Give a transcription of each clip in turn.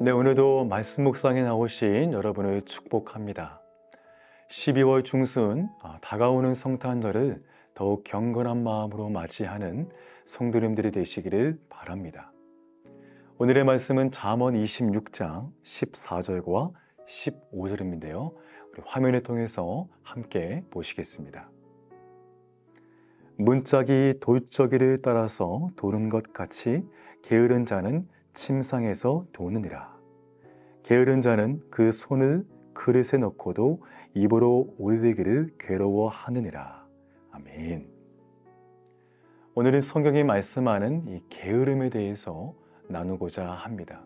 네, 오늘도 말씀 묵상에 나오신 여러분을 축복합니다. 12월 중순 다가오는 성탄절을 더욱 경건한 마음으로 맞이하는 성도님들이 되시기를 바랍니다. 오늘의 말씀은 잠언 26장 14절과 15절인데요. 우리 화면을 통해서 함께 보시겠습니다. 문짝이 돌적이를 따라서 도는 것 같이 게으른 자는 침상에서 도느니라. 게으른 자는 그 손을 그릇에 넣고도 입으로 올리기를 괴로워하느니라. 아멘. 오늘은 성경이 말씀하는 이 게으름에 대해서 나누고자 합니다.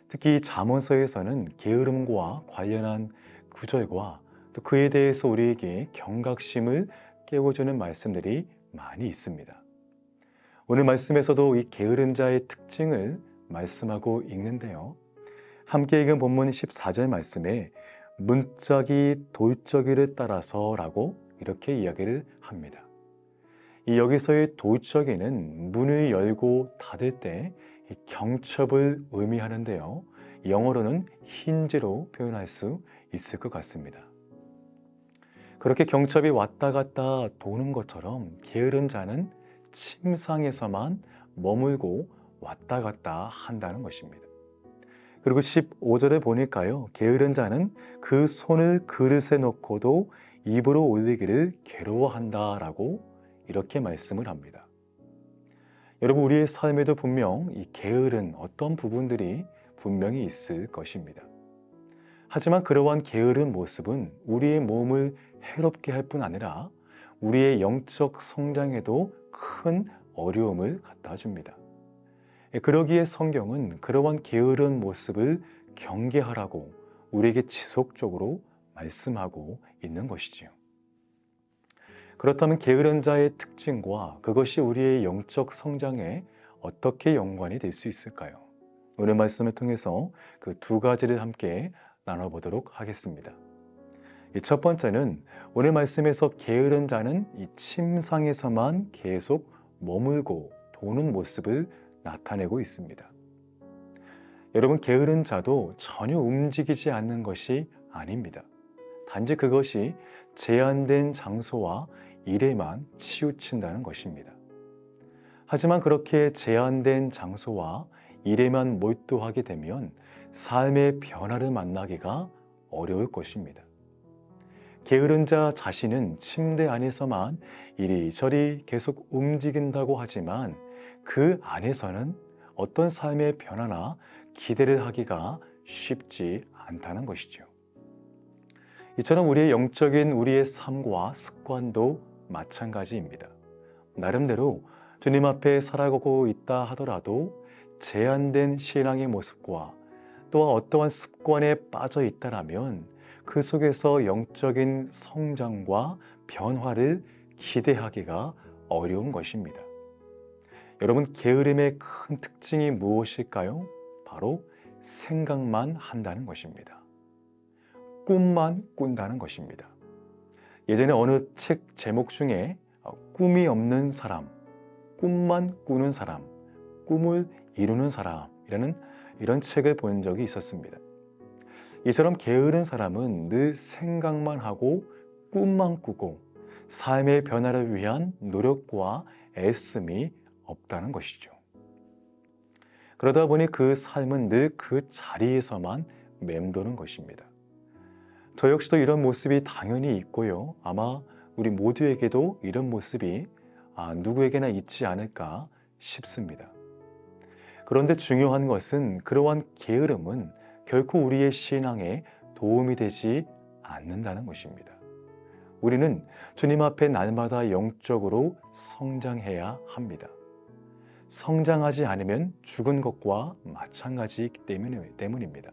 특히 잠언서에서는 게으름과 관련한 구절과 또 그에 대해서 우리에게 경각심을 깨워주는 말씀들이 많이 있습니다. 오늘 말씀에서도 이 게으른 자의 특징을 말씀하고 있는데요. 함께 읽은 본문 14절 말씀에 문짝이 돌적이를 따라서 라고 이렇게 이야기를 합니다. 이 여기서의 돌적이는 문을 열고 닫을 때 경첩을 의미하는데요. 영어로는 힌지로 표현할 수 있을 것 같습니다. 그렇게 경첩이 왔다 갔다 도는 것처럼 게으른 자는 침상에서만 머물고 왔다 갔다 한다는 것입니다. 그리고 15절에 보니까요, 게으른 자는 그 손을 그릇에 넣고도 입으로 올리기를 괴로워한다라고 이렇게 말씀을 합니다. 여러분, 우리의 삶에도 분명 이 게으른 어떤 부분들이 분명히 있을 것입니다. 하지만 그러한 게으른 모습은 우리의 몸을 해롭게 할 뿐 아니라 우리의 영적 성장에도 큰 어려움을 갖다 줍니다. 그러기에 성경은 그러한 게으른 모습을 경계하라고 우리에게 지속적으로 말씀하고 있는 것이지요. 그렇다면 게으른 자의 특징과 그것이 우리의 영적 성장에 어떻게 연관이 될 수 있을까요? 오늘 말씀을 통해서 그 두 가지를 함께 나눠보도록 하겠습니다. 첫 번째는 오늘 말씀에서 게으른 자는 이 침상에서만 계속 머물고 도는 모습을 나타내고 있습니다. 여러분, 게으른 자도 전혀 움직이지 않는 것이 아닙니다. 단지 그것이 제한된 장소와 일에만 치우친다는 것입니다. 하지만 그렇게 제한된 장소와 일에만 몰두하게 되면 삶의 변화를 만나기가 어려울 것입니다. 게으른 자 자신은 침대 안에서만 이리저리 계속 움직인다고 하지만 그 안에서는 어떤 삶의 변화나 기대를 하기가 쉽지 않다는 것이죠. 이처럼 우리의 영적인 우리의 삶과 습관도 마찬가지입니다. 나름대로 주님 앞에 살아가고 있다 하더라도 제한된 신앙의 모습과 또한 어떠한 습관에 빠져 있다라면 그 속에서 영적인 성장과 변화를 기대하기가 어려운 것입니다. 여러분, 게으름의 큰 특징이 무엇일까요? 바로 생각만 한다는 것입니다. 꿈만 꾼다는 것입니다. 예전에 어느 책 제목 중에 꿈이 없는 사람, 꿈만 꾸는 사람, 꿈을 이루는 사람이라는 이런 책을 본 적이 있었습니다. 이처럼 게으른 사람은 늘 생각만 하고 꿈만 꾸고 삶의 변화를 위한 노력과 애씀이 없다는 것이죠. 그러다 보니 그 삶은 늘 그 자리에서만 맴도는 것입니다. 저 역시도 이런 모습이 당연히 있고요. 아마 우리 모두에게도 이런 모습이 누구에게나 있지 않을까 싶습니다. 그런데 중요한 것은 그러한 게으름은 결코 우리의 신앙에 도움이 되지 않는다는 것입니다. 우리는 주님 앞에 날마다 영적으로 성장해야 합니다. 성장하지 않으면 죽은 것과 마찬가지이기 때문입니다.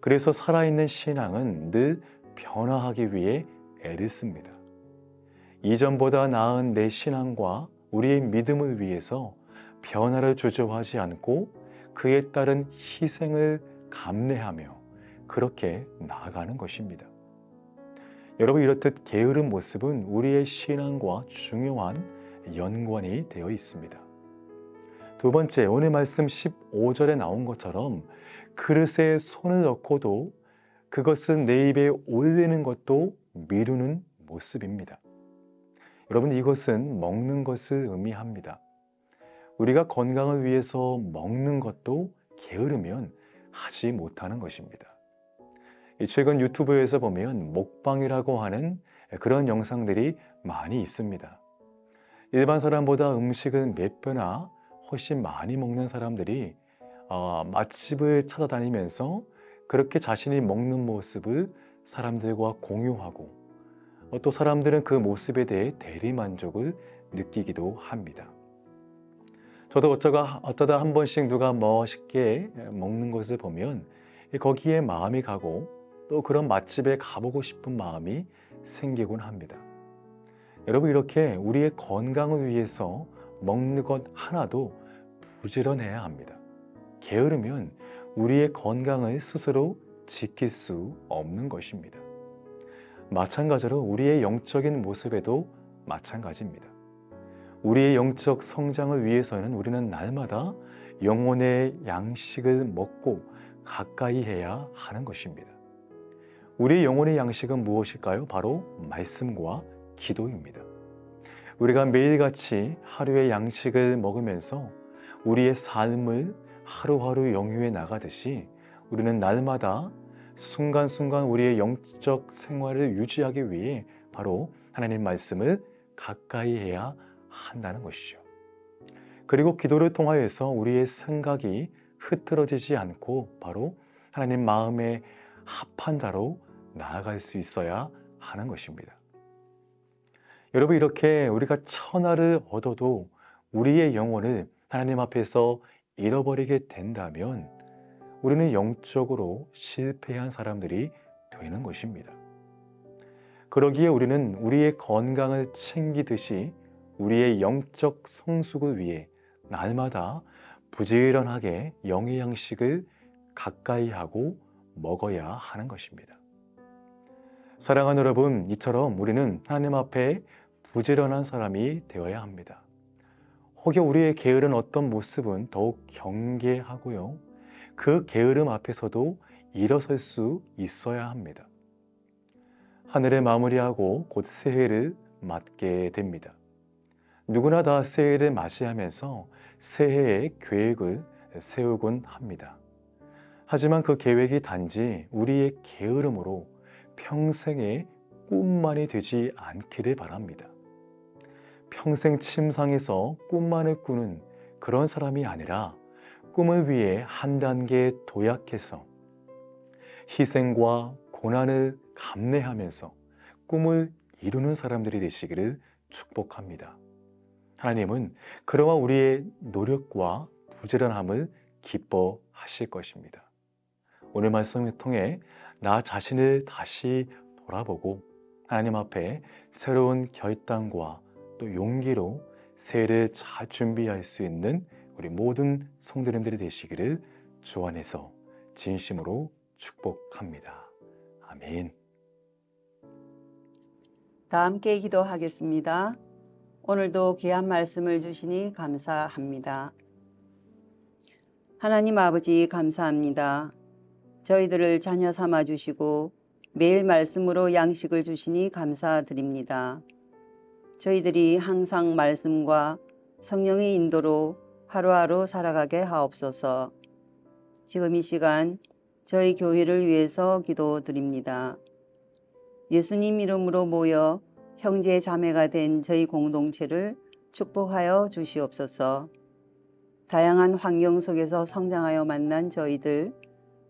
그래서 살아있는 신앙은 늘 변화하기 위해 애를 씁니다. 이전보다 나은 내 신앙과 우리의 믿음을 위해서 변화를 주저하지 않고 그에 따른 희생을 감내하며 그렇게 나아가는 것입니다. 여러분, 이렇듯 게으른 모습은 우리의 신앙과 중요한 연관이 되어 있습니다. 두 번째, 오늘 말씀 15절에 나온 것처럼 그릇에 손을 넣고도 그것은 내 입에 올리는 것도 미루는 모습입니다. 여러분, 이것은 먹는 것을 의미합니다. 우리가 건강을 위해서 먹는 것도 게으르면 하지 못하는 것입니다. 최근 유튜브에서 보면 먹방이라고 하는 그런 영상들이 많이 있습니다. 일반 사람보다 음식을 몇 배나 훨씬 많이 먹는 사람들이 맛집을 찾아다니면서 그렇게 자신이 먹는 모습을 사람들과 공유하고 또 사람들은 그 모습에 대해 대리만족을 느끼기도 합니다. 저도 어쩌다 한 번씩 누가 멋있게 먹는 것을 보면 거기에 마음이 가고 또 그런 맛집에 가보고 싶은 마음이 생기곤 합니다. 여러분, 이렇게 우리의 건강을 위해서 먹는 것 하나도 부지런해야 합니다. 게으르면 우리의 건강을 스스로 지킬 수 없는 것입니다. 마찬가지로 우리의 영적인 모습에도 마찬가지입니다. 우리의 영적 성장을 위해서는 우리는 날마다 영혼의 양식을 먹고 가까이 해야 하는 것입니다. 우리의 영혼의 양식은 무엇일까요? 바로 말씀과 기도입니다. 우리가 매일같이 하루의 양식을 먹으면서 우리의 삶을 하루하루 영유해 나가듯이 우리는 날마다 순간순간 우리의 영적 생활을 유지하기 위해 바로 하나님 말씀을 가까이 해야 한다는 것이죠. 그리고 기도를 통하여서 우리의 생각이 흐트러지지 않고 바로 하나님 마음에 합한 자로 나아갈 수 있어야 하는 것입니다. 여러분, 이렇게 우리가 천하를 얻어도 우리의 영혼을 하나님 앞에서 잃어버리게 된다면 우리는 영적으로 실패한 사람들이 되는 것입니다. 그러기에 우리는 우리의 건강을 챙기듯이 우리의 영적 성숙을 위해 날마다 부지런하게 영의 양식을 가까이 하고 먹어야 하는 것입니다. 사랑하는 여러분, 이처럼 우리는 하나님 앞에 부지런한 사람이 되어야 합니다. 혹여 우리의 게으른 어떤 모습은 더욱 경계하고요. 그 게으름 앞에서도 일어설 수 있어야 합니다. 하늘을 마무리하고 곧 새해를 맞게 됩니다. 누구나 다 새해를 맞이하면서 새해의 계획을 세우곤 합니다. 하지만 그 계획이 단지 우리의 게으름으로 평생의 꿈만이 되지 않기를 바랍니다. 평생 침상에서 꿈만을 꾸는 그런 사람이 아니라 꿈을 위해 한 단계 도약해서 희생과 고난을 감내하면서 꿈을 이루는 사람들이 되시기를 축복합니다. 하나님은 그러한 우리의 노력과 부지런함을 기뻐하실 것입니다. 오늘 말씀을 통해 나 자신을 다시 돌아보고 하나님 앞에 새로운 결단과 또 용기로 새해를 잘 준비할 수 있는 우리 모든 성도님들이 되시기를 주 안에서 진심으로 축복합니다. 아멘. 다 함께 기도하겠습니다. 오늘도 귀한 말씀을 주시니 감사합니다. 하나님 아버지, 감사합니다. 저희들을 자녀 삼아 주시고 매일 말씀으로 양식을 주시니 감사드립니다. 저희들이 항상 말씀과 성령의 인도로 하루하루 살아가게 하옵소서. 지금 이 시간 저희 교회를 위해서 기도드립니다. 예수님 이름으로 모여 형제 자매가 된 저희 공동체를 축복하여 주시옵소서. 다양한 환경 속에서 성장하여 만난 저희들,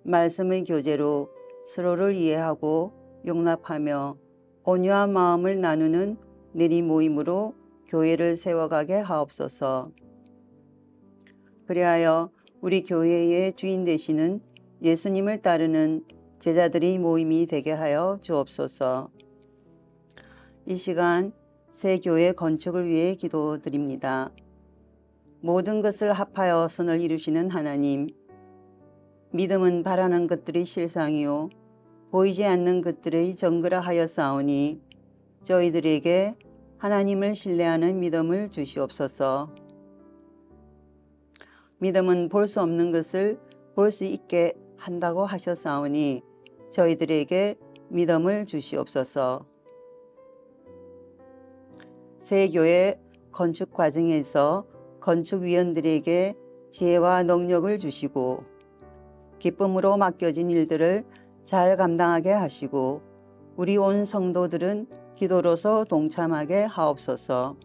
말씀의 교제로 서로를 이해하고 용납하며 온유한 마음을 나누는 내리 모임으로 교회를 세워가게 하옵소서. 그리하여 우리 교회의 주인 되시는 예수님을 따르는 제자들의 모임이 되게 하여 주옵소서. 이 시간 새 교회 건축을 위해 기도드립니다. 모든 것을 합하여 선을 이루시는 하나님, 믿음은 바라는 것들이 실상이요 보이지 않는 것들의 정거라 하였사오니 저희들에게 하나님을 신뢰하는 믿음을 주시옵소서. 믿음은 볼 수 없는 것을 볼 수 있게 한다고 하셨사오니 저희들에게 믿음을 주시옵소서. 새 교회 건축 과정에서 건축위원들에게 지혜와 능력을 주시고 기쁨으로 맡겨진 일들을 잘 감당하게 하시고 우리 온 성도들은 기도로서 동참하게 하옵소서.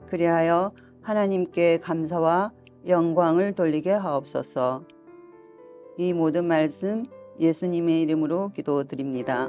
그리하여 하나님께 감사와 영광을 돌리게 하옵소서. 이 모든 말씀 예수님의 이름으로 기도드립니다.